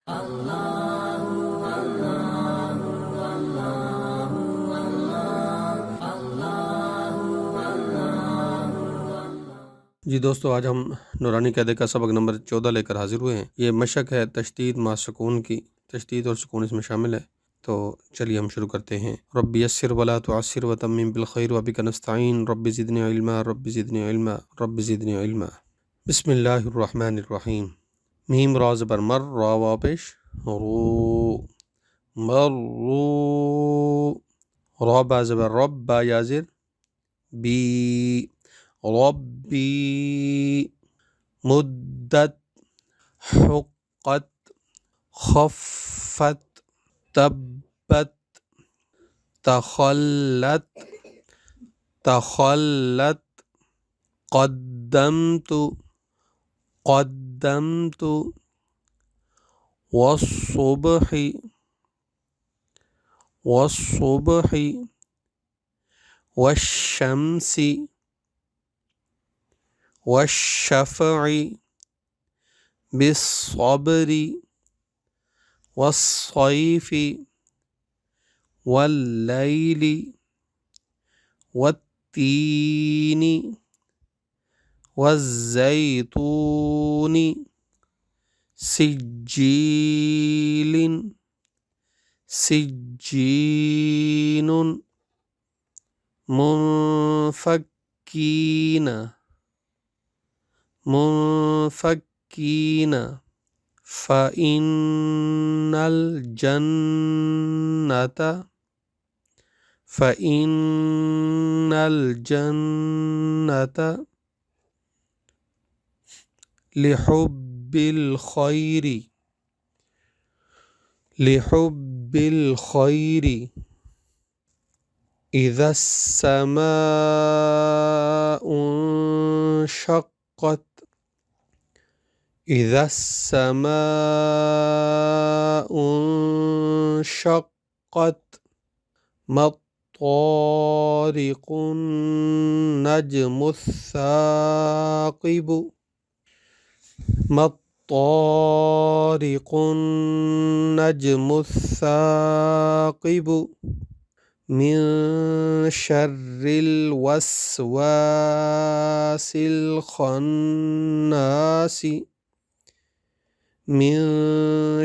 جی دوستو، آج ہم نورانی قاعدے کا سبق نمبر 14 لے کر حاضر ہوئے ہیں۔ یہ مشق ہے تشدید مع سکون کی، تشدید اور سکون اس میں شامل ہے۔ تو چلیے ہم شروع کرتے ہیں۔ رب یسر ولا تعسر وتمم بالخیر وبک نستعین رب زدنی علما رب زدنی علما رب زدنی علما۔ بسم اللہ الرحمن الرحیم۔ میم را زبر مر، را واو پیش، رو، مرو، را با زبر رب، با یازر، بی، ربی، مدت، حقت، خفت، تبت، تخلت، تخلت، قدمت، قدمت، والصبح، والصبح، والشمس، والشفع، بالصبر، والصيف، والليل، والتين، والزيتون، سجيل، سجين، منفكين، منفكين، فإن الجنة، فإن الجنة لحب الخير، لحب الخير، إذا السماء انشقت، إذا السماء انشقت، ما الطارق النجم الثاقب، ما الطارق النجم الثاقب، من شر الوسواس الخناس، من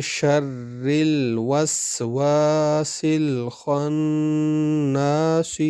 شر الوسواس الخناس،